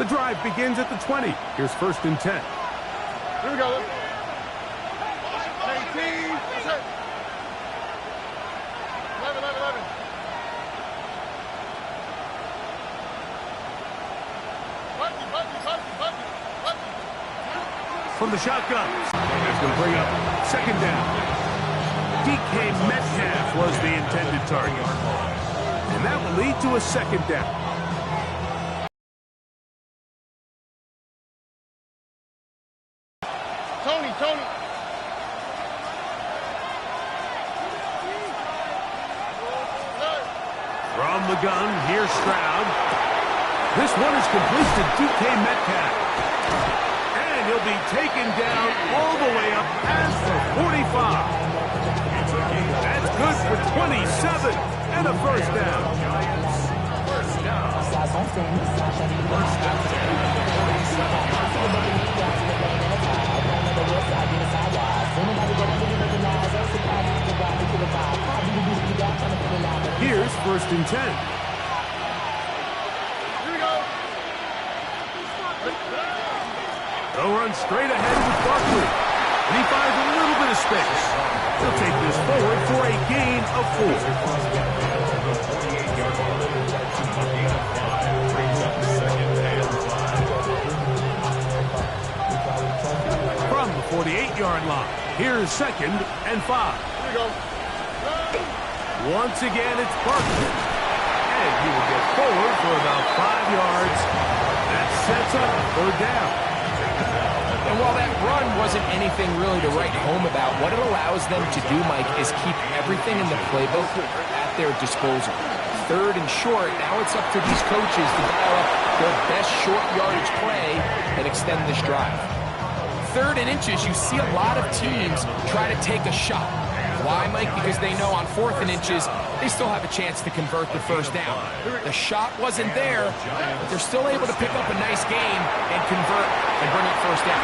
The drive begins at the 20. Here's 1st and 10. Here we go. 18. 11. From the shotgun. That's going to bring up 2nd down. DK Metcalf was the intended target. And that will lead to a 2nd down. Tony. From the gun, here's Stroud. This one is complete to DK Metcalf. And he'll be taken down all the way up past the 45. That's good for 27 and a 1st down. Here's 1st and 10. Here we go. They'll run straight ahead with Barkley. And he finds a little bit of space. He'll take this forward for a gain of 4. From the 48-yard line, here's 2nd and 5. Here we go. Once again, it's Barkley. And he will get forward for about 5 yards. That sets up 3rd down. And while that run wasn't anything really to write home about, what it allows them to do, Mike, is keep everything in the playbook at their disposal. 3rd and short, now it's up to these coaches to dial up their best short yardage play and extend this drive. 3rd and inches, you see a lot of teams try to take a shot. Why, Mike? Because they know on 4th and inches, they still have a chance to convert the 1st down. The shot wasn't there, but they're still able to pick up a nice gain and convert and bring up 1st down.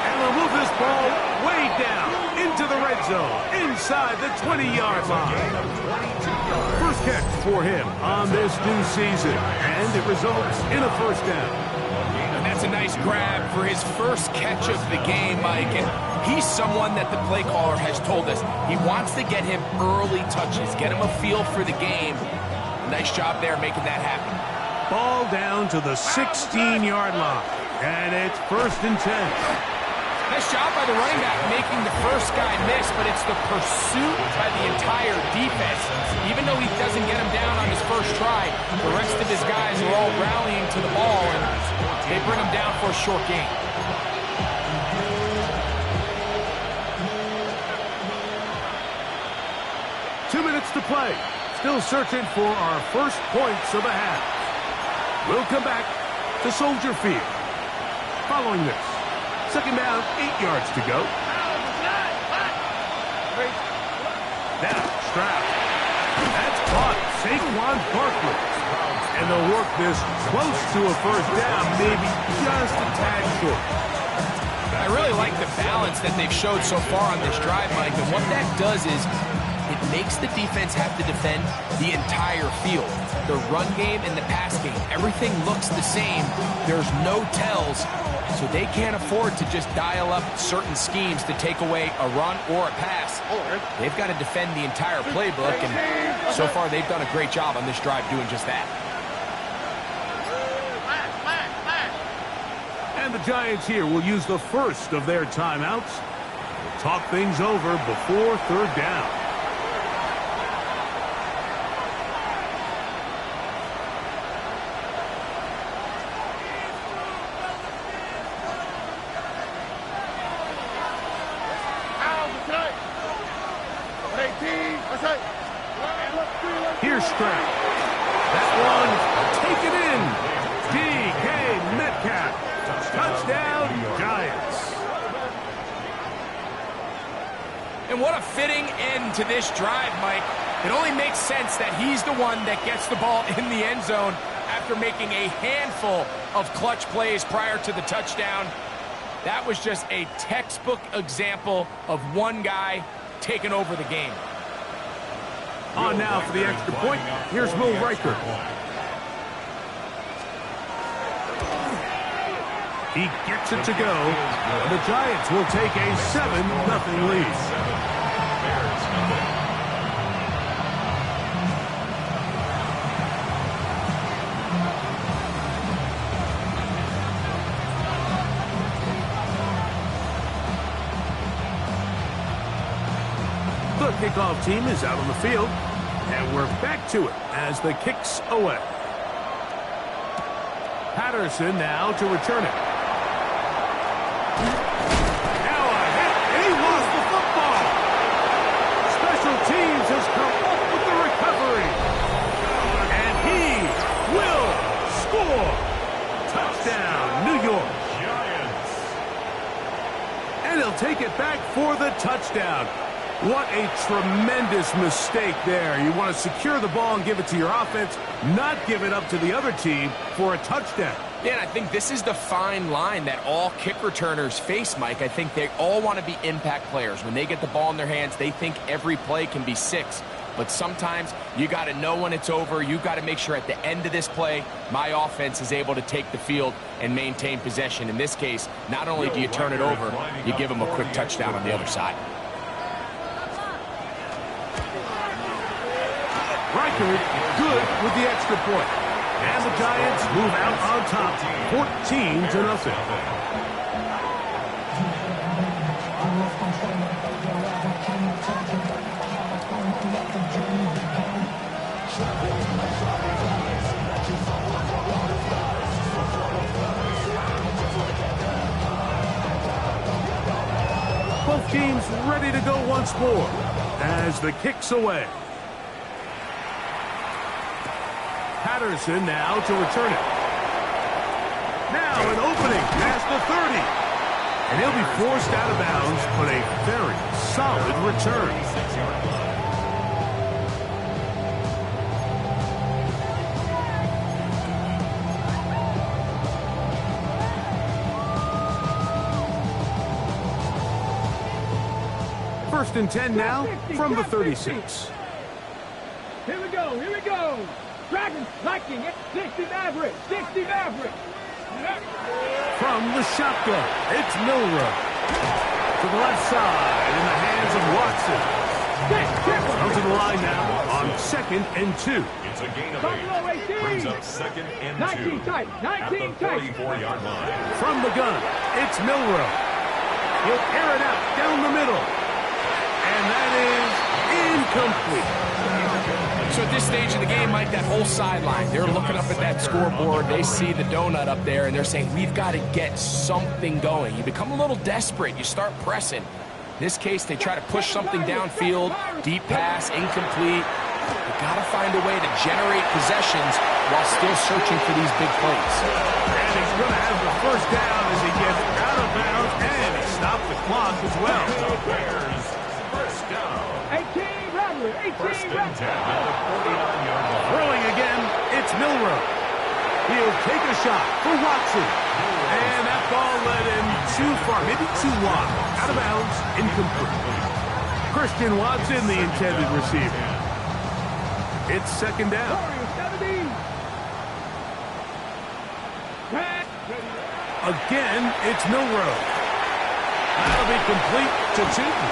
And they'll move this ball way down into the red zone, inside the 20-yard line. First catch for him on this new season, and it results in a 1st down. That's a nice grab for his first catch of the game, Mike. And he's someone that the play caller has told us he wants to get him early touches, get him a feel for the game. Nice job there making that happen. Ball down to the 16-yard line, and it's 1st and 10. Nice job by the running back making the first guy miss, but it's the pursuit by the entire defense. Even though he doesn't get him down on his first try, the rest of his guys are all rallying to the ball, and they bring him down for a short gain. Two minutes to play. Still searching for our first points of the half. We'll come back to Soldier Field. Following this, 2nd down, 8 yards to go. Now, Stroud. That's caught. Saquon Barkley. And they'll work this close to a 1st down, maybe just a tad short. I really like the balance that they've showed so far on this drive, Mike. And what that does is it makes the defense have to defend the entire field. The run game and the pass game, everything looks the same. There's no tells. So they can't afford to just dial up certain schemes to take away a run or a pass. They've got to defend the entire playbook, and so far they've done a great job on this drive doing just that. And the Giants here will use the first of their timeouts. We'll talk things over before 3rd down. Here's Stroud. That one taken in. DK Metcalf. Touchdown, Giants. And what a fitting end to this drive, Mike. It only makes sense that he's the one that gets the ball in the end zone after making a handful of clutch plays prior to the touchdown. That was just a textbook example of one guy taking over the game. On now for the extra point. Here's Will Riker. He gets it to go. And the Giants will take a 7-0 lead. The kickoff team is out on the field, and we're back to it as the kick's away. Patterson now to return it. Now a hit, and he lost the football. Special teams has come up with the recovery. And he will score. Touchdown, New York. And he'll take it back for the touchdown. What a tremendous mistake there. You want to secure the ball and give it to your offense, not give it up to the other team for a touchdown. Yeah, and I think this is the fine line that all kick returners face, Mike. I think they all want to be impact players. When they get the ball in their hands, they think every play can be 6. But sometimes you got to know when it's over. You got to make sure at the end of this play, my offense is able to take the field and maintain possession. In this case, not only do you turn it over, you give them a quick touchdown on the other side. Reichert good with the extra point. And the Giants move out on top, 14-0. Both teams ready to go once more as the kick's away. Patterson now to return it. Now an opening past the 30. And he'll be forced out of bounds, but a very solid return. First and 10 now from the 36. Here we go, here we go. Dragons liking it. 60 Maverick, 60 Maverick. From the shotgun, it's Milrow. To the left side in the hands of Watson. Out to the line now on 2nd and 2. It's a gain of 8. Brings up 2nd and 2. 19 tight, 19 tight. 44-yard line. From the gun, it's Milrow. He'll air it out down the middle. And that is incomplete. So at this stage of the game, Mike, that whole sideline, they're looking up at that scoreboard. They see the donut up there, and they're saying, we've got to get something going. You become a little desperate. You start pressing. In this case, they try to push something downfield. Deep pass, incomplete. You've got to find a way to generate possessions while still searching for these big plays. And he's going to have the first down as he gets out of bounds, and he stopped the clock as well. Bears, first down. 18 Rattler, 18 First and 10 Rattler. at the 49-yard line. Throwing again, it's Milrow. He'll take a shot for Watson. And that ball led him too far, maybe too wide. Out of bounds, incomplete. Christian Watson, the intended receiver. It's 2nd down. 17. Again, it's Milrow. That'll be complete to Tootin.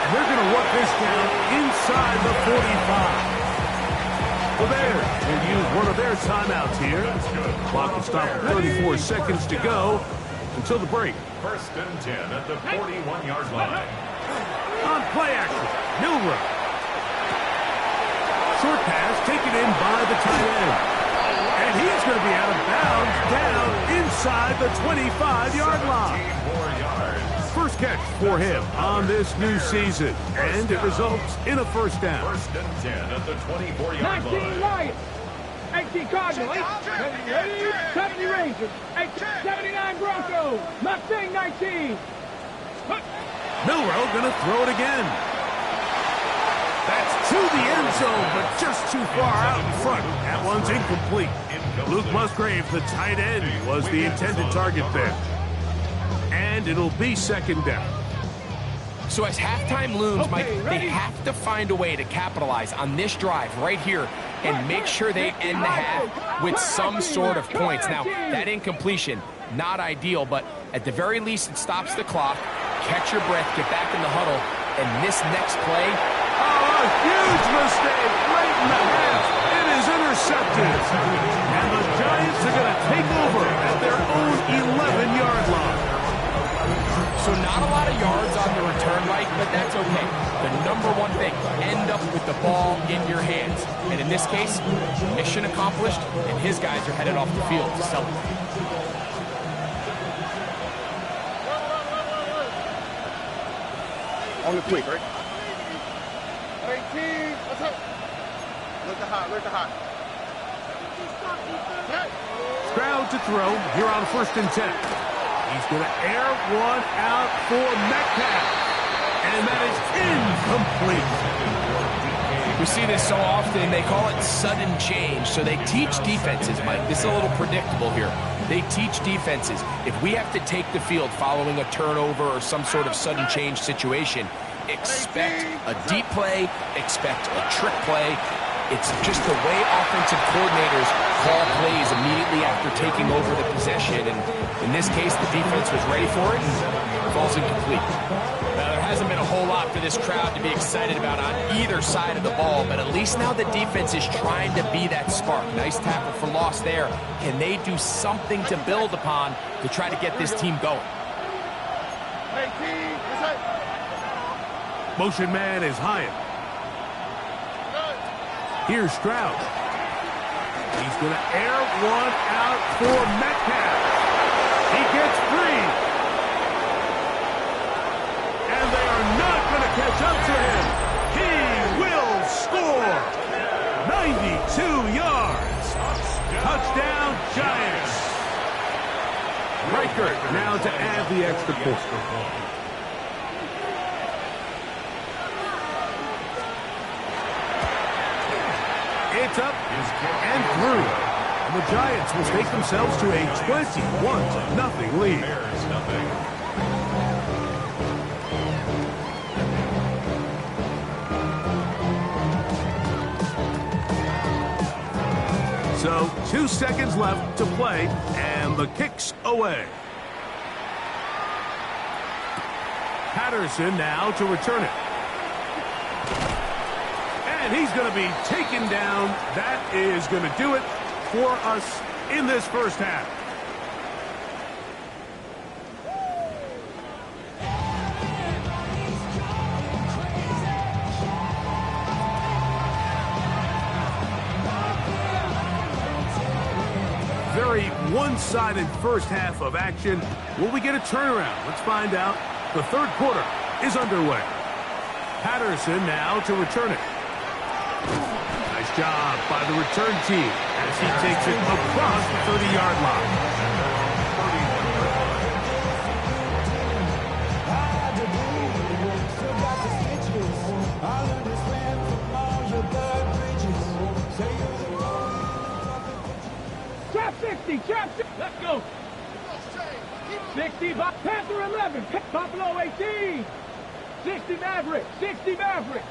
And they're going to work this down inside the 45. The Bears will use one of their timeouts here. Clock will stop at 34 seconds to go until the break. First and 10 at the 41-yard line. On play action, Milrow. Short pass taken in by the tight end. And he's going to be out of bounds down inside the 25-yard line. 4 yards. First catch for him on this new season. And it results in a first down. First and 10 at the 24-yard 19 line. Lions. 18 Cardinals. 70 Rangers. 79 Broncos. Mustang 19. Milrow going to throw it again. That's to the end zone, but just too far out in front. That one's incomplete. Luke Musgrave, the tight end, was the intended target there. And it'll be 2nd down. So as halftime looms, Mike, they have to find a way to capitalize on this drive right here and make sure they end the half with some sort of points. Now, that incompletion not ideal, but at the very least, it stops the clock. Catch your breath, get back in the huddle, and this next play. Oh, a huge mistake late in the half. It is intercepted. And the Giants are going to take over at their own 11-yard line. So not a lot of yards on the return, Mike, but that's okay. The number one thing, end up with the ball in your hands. And in this case, mission accomplished, and his guys are headed off the field to celebrate. On the quick, right? 18. What's up? Look the hot, look the hot. Stroud to throw here on 1st and 10. He's going to air one out for Metcalf. And that is incomplete. We see this so often, they call it sudden change. So they teach defenses, Mike. This is a little predictable here. They teach defenses, if we have to take the field following a turnover or some sort of sudden change situation, expect a deep play, expect a trick play. It's just the way offensive coordinators call plays immediately after taking over the possession. And in this case, the defense was ready for it and falls incomplete. Now, there hasn't been a whole lot for this crowd to be excited about on either side of the ball, but at least now the defense is trying to be that spark. Nice tackle for loss there. Can they do something to build upon to try to get this team going? Motion man is Hyatt. Here's Stroud. He's going to air one out for Metcalf. He gets free. And they are not going to catch up to him. He will score. 92 yards. Touchdown, Giants. Reichert now to add the extra point. It's up and through. And the Giants will take themselves to a 21-0 lead. So 2 seconds left to play, and the kick's away. Patterson now to return it. And he's going to be taken down. That is going to do it for us in this first half. Very one-sided first half of action. Will we get a turnaround? Let's find out. The third quarter is underway. Patterson now to return it. Nice job by the return team as he takes it across the 30-yard line. Trap 60, trap 60. Let's go. 60, Panther 11, Buffalo 18. 60 Mavericks, 60 Mavericks.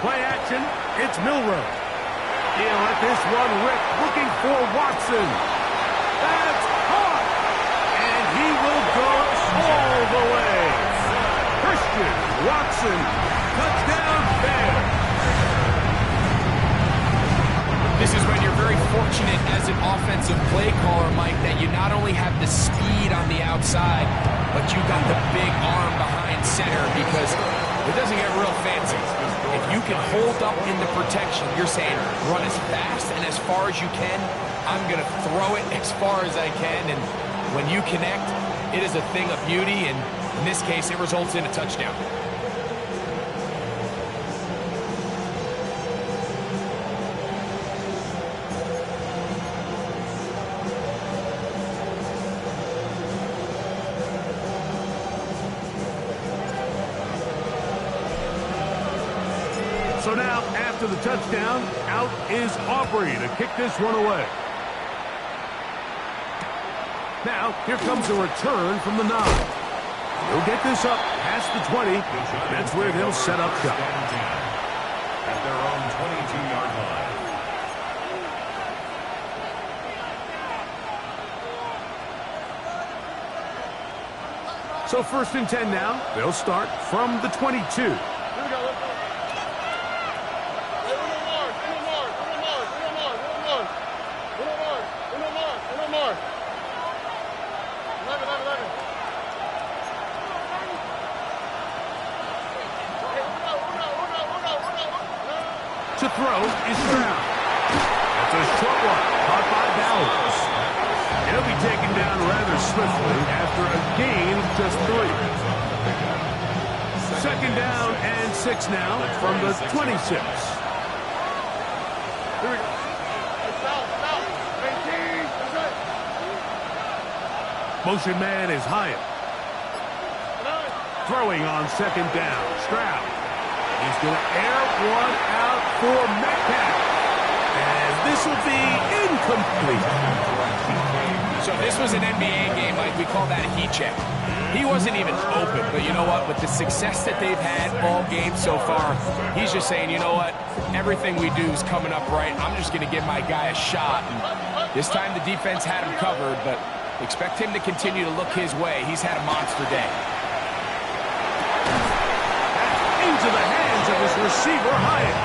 Play action, it's Milrow. He'll let this one rip, looking for Watson. That's caught! And he will go all the way. Christian Watson, touchdown Bears. This is when you're very fortunate as an offensive play caller, Mike, that you not only have the speed on the outside, but you got the big arm behind center, because it doesn't get real fancy. If you can hold up in the protection, you're saying run as fast and as far as you can. I'm going to throw it as far as I can. And when you connect, it is a thing of beauty. And in this case, it results in a touchdown. So now, after the touchdown, out is Aubrey to kick this one away. Now, here comes a return from the 9. He'll get this up past the 20. That's where they'll set up shop. At their own 22-yard line. So 1st and 10 now. They'll start from the 22. Here we go. Let's go. Hey, uno more. 11. To throw is Stroud. That's a short one, caught by Bowers. He'll be taken down rather swiftly after a gain of just 3. 2nd down and 6 now from the 26. Here we go. Stop. 18. That's it. Motion man is Hyatt. Throwing on 2nd down, Stroud. He's going to air one out for Metcalf. And this will be incomplete. So if this was an NBA game, Mike, we call that a heat check. He wasn't even open, but you know what? With the success that they've had all game so far, he's just saying, you know what? Everything we do is coming up right. I'm just going to give my guy a shot. And this time the defense had him covered, but expect him to continue to look his way. He's had a monster day. Into the hands of his receiver, Hyatt.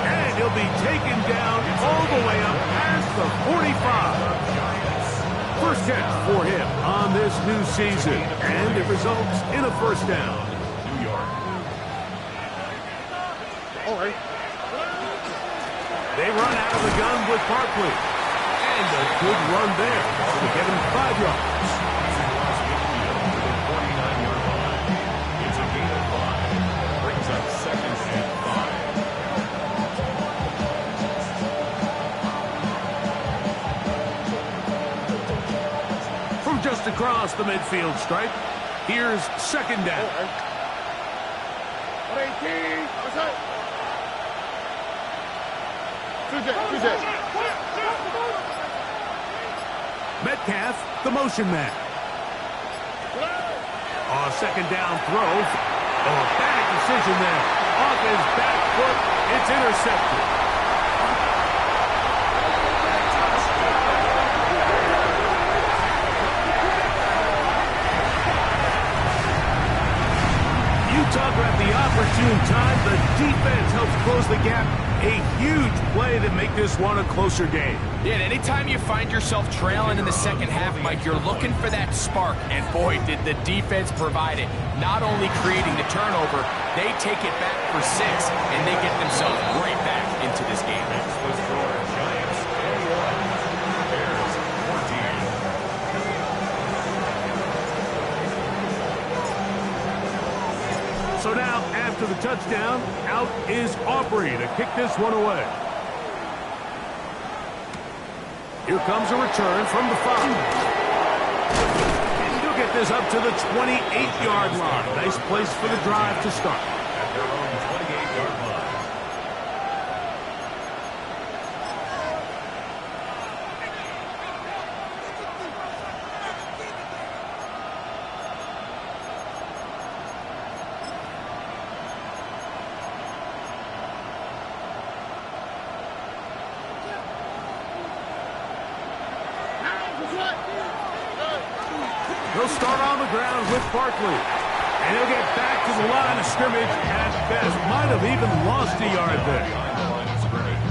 And he'll be taken down all the way up past the 45. First catch for him on this new season, and it results in a 1st down. New York. All right. They run out of the gun with Barkley. And a good run there to get him 5 yards. 49-yard line. It's a gain of 5. Brings up 2nd and 5. From just across the midfield stripe, here's 2nd down. 18. That's it. 2 Metcalf, the motion man. On 2nd down throw. Oh, bad decision there. Off his back foot, it's intercepted. Utah grabbed the opportune time. The defense helps close the gap. A huge play to make this one a closer game. Yeah, and anytime you find yourself trailing in the 2nd half, Mike, you're looking for that spark. And boy, did the defense provide it. Not only creating the turnover, they take it back for 6, and they get themselves right back into this game. Next was for Giants 21. Bears 14. So now, after the touchdown, out is Aubrey to kick this one away. Here comes a return from the 5. And he'll get this up to the 28-yard line. Nice place for the drive to start. At their own 28-yard line. He'll start on the ground with Barkley. And he'll get back to the line of scrimmage at best. Might have even lost a yard there.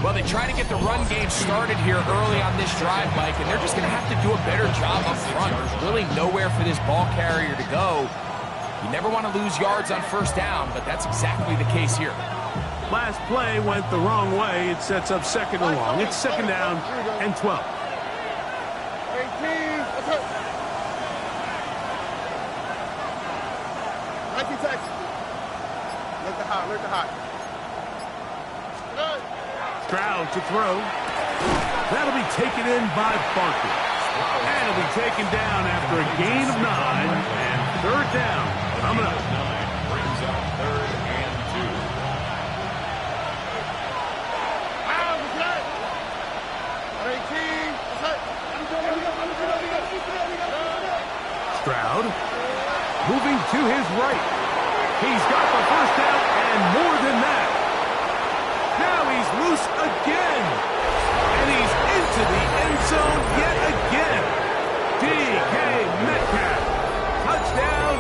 Well, they try to get the run game started here early on this drive, Mike, and they're just going to have to do a better job up front. There's really nowhere for this ball carrier to go. You never want to lose yards on 1st down, but that's exactly the case here. Last play went the wrong way. It sets up 2nd and long. It's 2nd down and 12. 18. That's it. 19 seconds. Look the hot. Stroud to throw. That'll be taken in by Barkley. And it'll be taken down after a gain of 9 and 3rd down coming up. 9 brings up 3rd and 2. Stroud moving to his right. He's got the 1st down and more than that. Now he's loose again. And he's into the end zone yet again. DK Metcalf. Touchdown,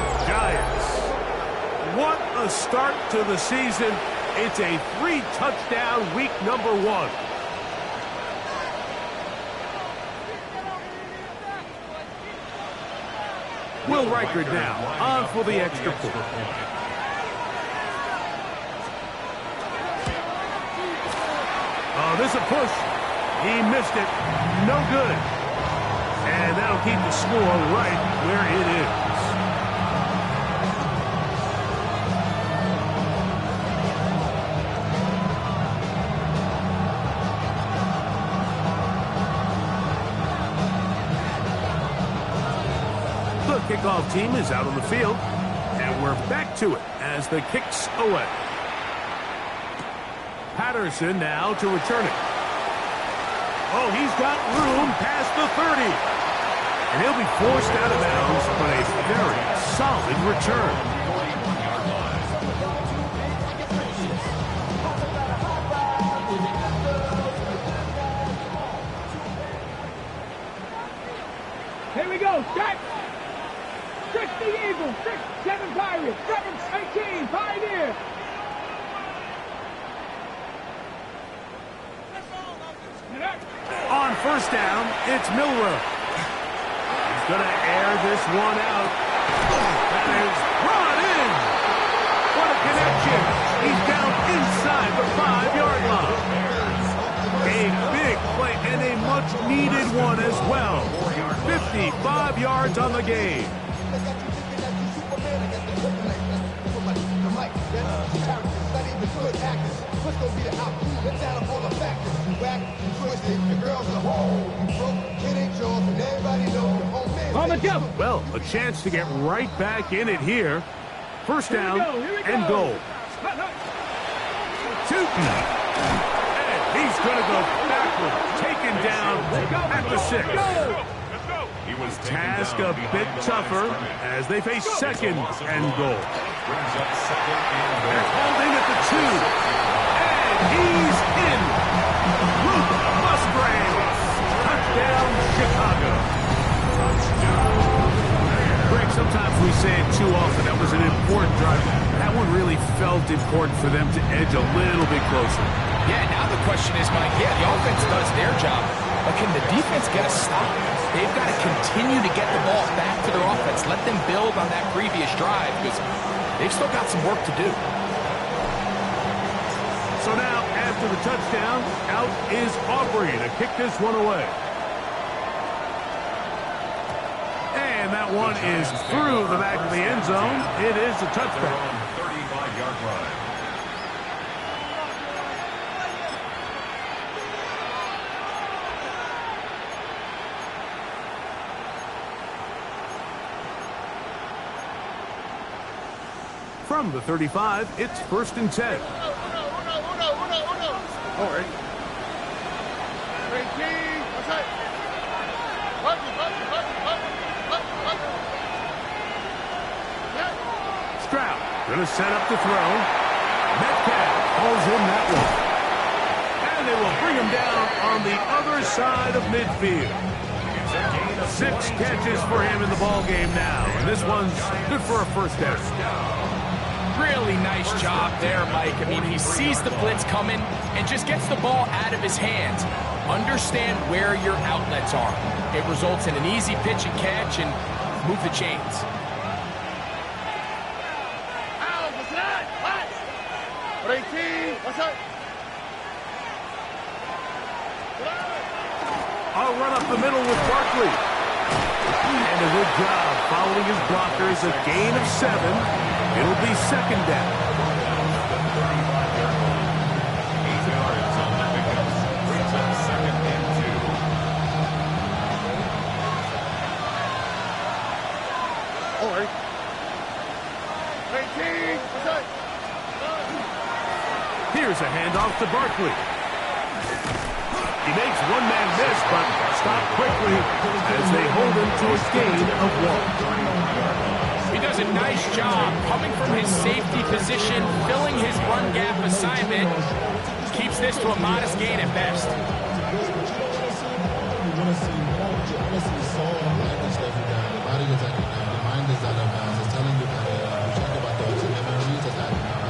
start to the season. It's a 3-touchdown week number 1. Will Riker now on for the extra point. Oh, this is a push. He missed it. No good. And that'll keep the score right where it is. The kickoff team is out on the field, and we're back to it as the kick's away. Patterson now to return it. Oh, he's got room past the 30. And he'll be forced out of bounds, but a very solid return. Here we go, strike! 60 Eagles, 7 Pirates, 18 Pioneers. On first down, it's Milrow. He's going to air this one out. That is brought in. What a connection. He's down inside the 5-yard line. A big play and a much-needed one as well. 55 yards on the game. Well, a chance to get right back in it here. First down and goal. Tootin. And he's going to go backward. Taken down at the 6. Task a bit tougher as they face second and goal. They're holding at the 2. And he's in. Luke Musgrave. Touchdown, Chicago. Greg, sometimes we say it too often. That was an important drive. That one really felt important for them to edge a little bit closer. Yeah, now the question is, Mike, the offense does their job, but can the defense get a stop? They've got to continue to get the ball back to their offense. Let them build on that previous drive because they've still got some work to do. So now, after the touchdown, out is Aubrey to kick this one away. And that one is through the back of the end zone. It is a touchdown. 35-yard line. From the 35, it's 1st and 10. All right. 18, what's that? Stroud going to set up the throw. Metcalf pulls in that one. And they will bring him down on the other side of midfield. 6 catches for him in the ball game now. And this one's good for a first down. Really nice job there, Mike. I mean, he sees the blitz coming and just gets the ball out of his hands. Understand where your outlets are. It results in an easy pitch and catch and move the chains. I'll run up the middle with Barkley. And a good job following his blockers. A gain of 7. It'll be second down. 8 yards on the pickup. Brings up 2nd and 2. All right. 18, what's that? Here's a handoff to Barkley. He makes one-man miss, but stopped quickly as they hold him to a gain of 1. He does a nice job coming from his safety position, filling his run gap assignment. Keeps this to a modest gain at best. The mind is out of bounds. It's telling you that we talk about the memories that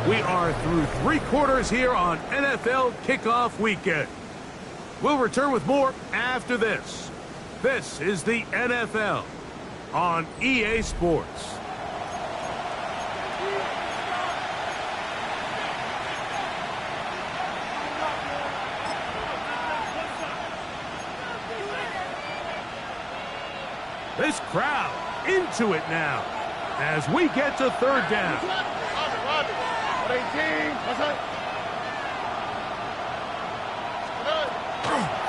We are through 3 quarters here on NFL Kickoff Weekend. We'll return with more after this. This is the NFL on EA Sports. This crowd into it now as we get to third down.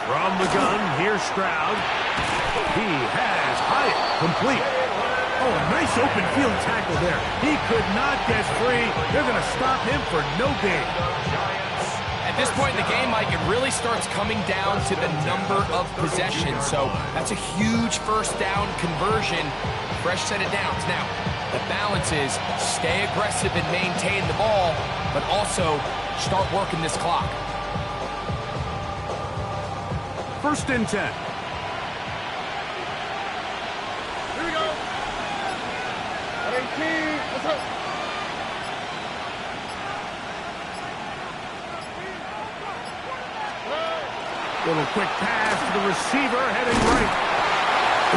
From the gun, here's Stroud. He has Hyatt complete. Oh, a nice open field tackle there. He could not get free. They're going to stop him for no gain. At this point in the game, Mike, it really starts coming down to the number of possessions. So that's a huge first down conversion. Fresh set of downs. Now, the balance is stay aggressive and maintain the ball, but also start working this clock. First and 10. Here we go. 18. Let's go. Little quick pass to the receiver, heading right.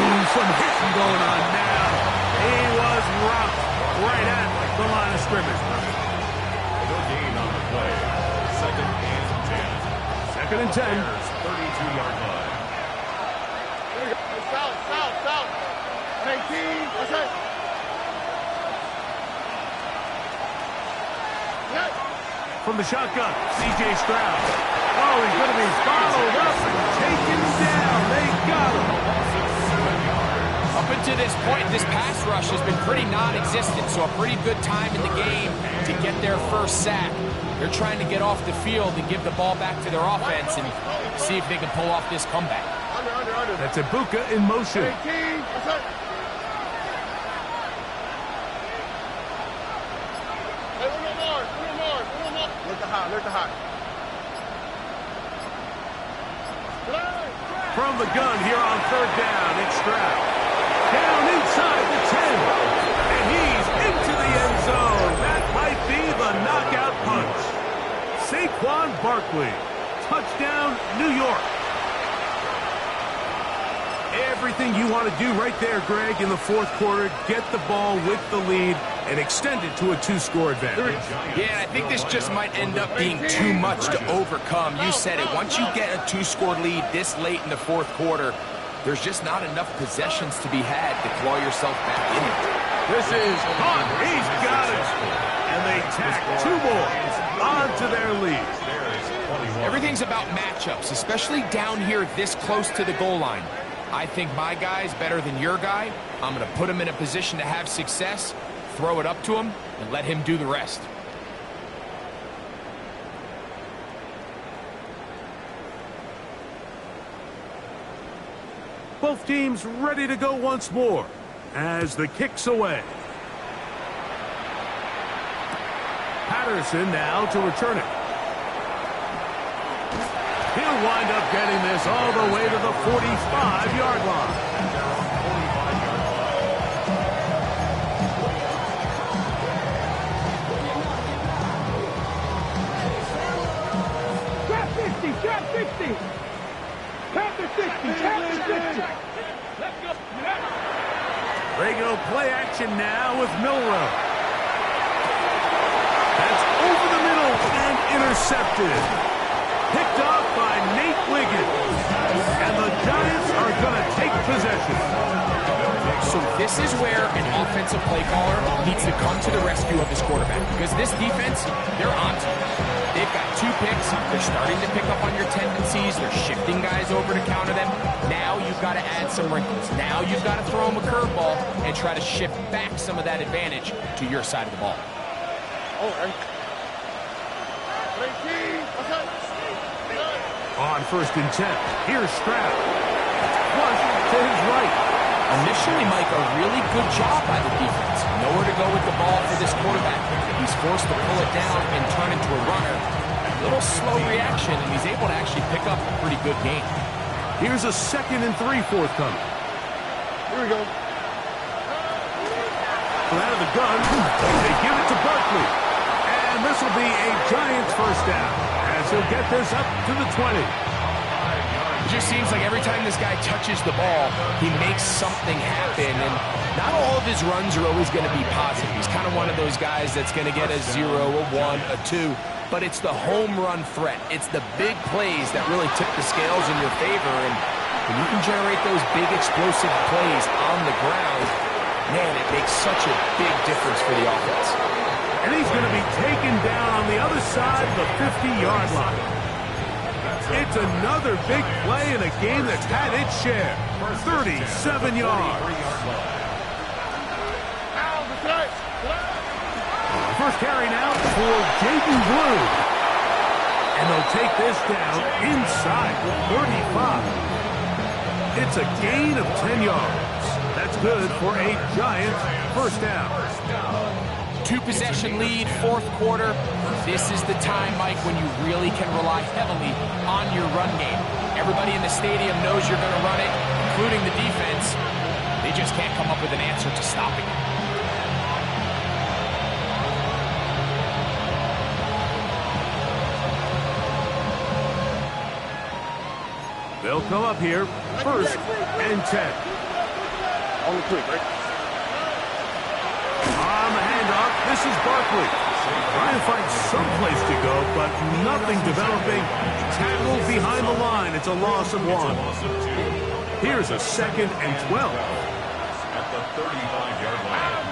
Ooh, some hitting going on now. He was rocked right at the line of scrimmage. No gain on the play. Second and 10. Second and 10. 32-yard line. Here we go. South. 18. Let's go. From the shotgun, C.J. Stroud. Oh, he's going to be followed up and taken down. They got him. Up until this point, this pass rush has been pretty non-existent, so a pretty good time in the game to get their first sack. They're trying to get off the field and give the ball back to their offense and see if they can pull off this comeback. Under. That's Ibuka in motion. 18. Let's go. Hey, one more. Alert the hot. From the gun here on third down, it's Stroud. Down inside the 10. And he's into the end zone. That might be the knockout punch. Saquon Barkley. Touchdown, New York. Everything you want to do right there, Greg, in the fourth quarter. Get the ball with the lead and extend it to a 2-score advantage. Yeah, I think this just might end up being too much to overcome. You said it. Once you get a 2-score lead this late in the fourth quarter, there's just not enough possessions to be had to claw yourself back in it. This is on. He's got it. And they tack 2 more onto their lead. Everything's about matchups, especially down here this close to the goal line. I think my guy's better than your guy. I'm going to put him in a position to have success, throw it up to him, and let him do the rest. Both teams ready to go once more as the kick's away. Patterson now to return it. He'll wind up getting this all the way to the 45-yard line. Trap 50. Trap the 60. Let's go. Regular play action now with Milrow. That's over the middle and intercepted. Picked off by Nate Wiggins. And the Giants are going to take possession. So this is where an offensive play caller needs to come to the rescue of his quarterback, because this defense, they're on to it. They've got 2 picks. They're starting to pick up on your tendencies. They're shifting guys over to counter them. Now you've got to add some wrinkles. Now you've got to throw them a curveball and try to shift back some of that advantage to your side of the ball. On first and 10, here's Stroud. Flush to his right. Initially, Mike, a really good job by the defense. Nowhere to go with the ball for this quarterback. He's forced to pull it down and turn into a runner. A little slow reaction, and he's able to actually pick up a pretty good gain. Here's a 2nd and 3 forthcoming. Here we go. Rifle out of the gun. They give it to Barkley. And this will be a Giants first down as he'll get this up to the 20. It just seems like every time this guy touches the ball, he makes something happen. And not all of his runs are always going to be positive. He's kind of one of those guys that's going to get a 0, a 1, a 2. But it's the home run threat. It's the big plays that really tip the scales in your favor. And when you can generate those big explosive plays on the ground, man, it makes such a big difference for the offense. And he's going to be taken down on the other side of the 50-yard line. It's another big play in a game that's had its share. 37 yards. First carry now for Jaden Blue. And they'll take this down inside the 35. It's a gain of 10 yards. That's good for a Giants first down. 2-possession lead, fourth quarter. This is the time, Mike, when you really can rely heavily on your run game. Everybody in the stadium knows you're going to run it, including the defense. They just can't come up with an answer to stopping it. They'll come up here, first and 10. On the quick, right? On the handoff, this is Barkley. Trying to find some place to go, but nothing developing. Tackled behind the line. It's a loss of 1. Here's a second and 12. At the 35-yard line.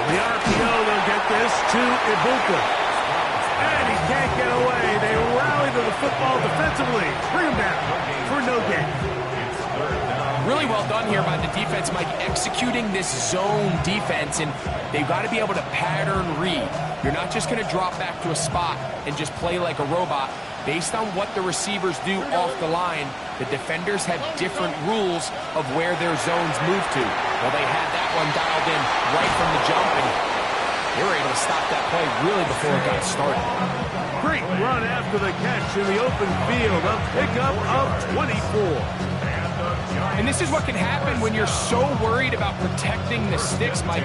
The RPO, they'll get this to Ibuka. And he can't get away. They rally to the football defensively. Bring him down for no gain. Really well done here by the defense, Mike, executing this zone defense, and they've got to be able to pattern read. You're not just going to drop back to a spot and just play like a robot. Based on what the receivers do off the line, the defenders have different rules of where their zones move to. Well, they had that one dialed in right from the jump, and they were able to stop that play really before it got started. Great run after the catch in the open field. A pickup of 24. And this is what can happen when you're so worried about protecting the sticks, Mike.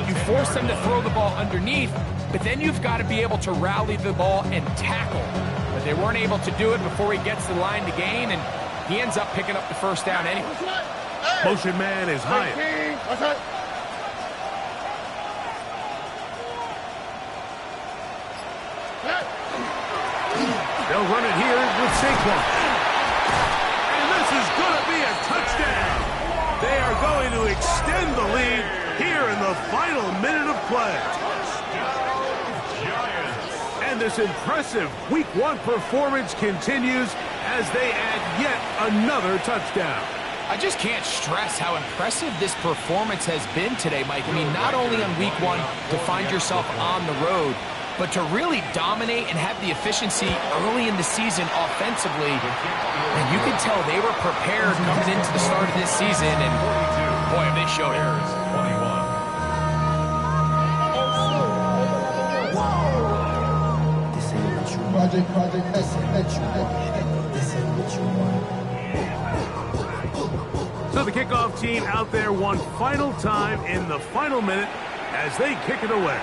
You force them to throw the ball underneath, but then you've got to be able to rally the ball and tackle. But they weren't able to do it before he gets the line to gain, and he ends up picking up the first down anyway. Motion man is Hyatt. They'll run it here with Saquon. Touchdown! They are going to extend the lead here in the final minute of play. And this impressive Week 1 performance continues as they add yet another touchdown. I just can't stress how impressive this performance has been today, Mike. I mean, not only on Week 1 to find yourself on the road, but to really dominate and have the efficiency early in the season offensively. And you can tell they were prepared coming into the start of this season, and boy, have they showed it. Project, this ain't what you want. So the kickoff team out there one final time in the final minute as they kick it away.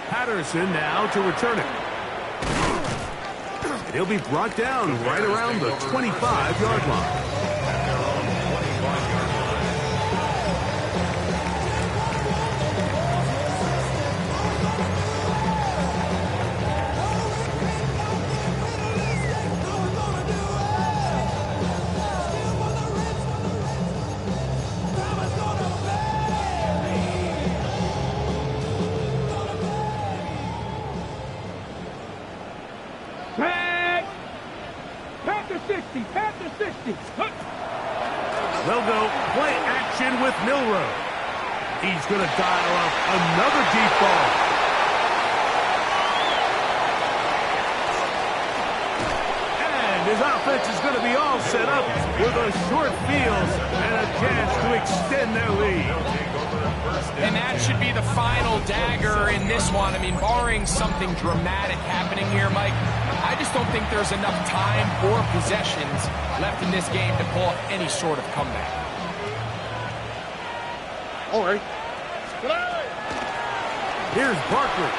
Patterson now to return it. And he'll be brought down right around the 25-yard line. Panther 60. They'll go play action with Milroe. He's going to dial up another deep ball. And his offense is going to be all set up with a short field and a chance to extend their lead. for a first down. And that should be the final dagger in this one. I mean, barring something dramatic happening here, Mike, I just don't think there's enough time or possessions left in this game to pull off any sort of comeback. All right. Here's Barkley.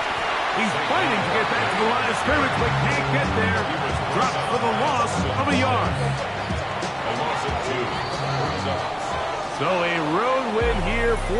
He's fighting to get back to the line of scrimmage, but can't get there. Dropped for the loss of a yard. A loss of 2. Brings up So a road win here for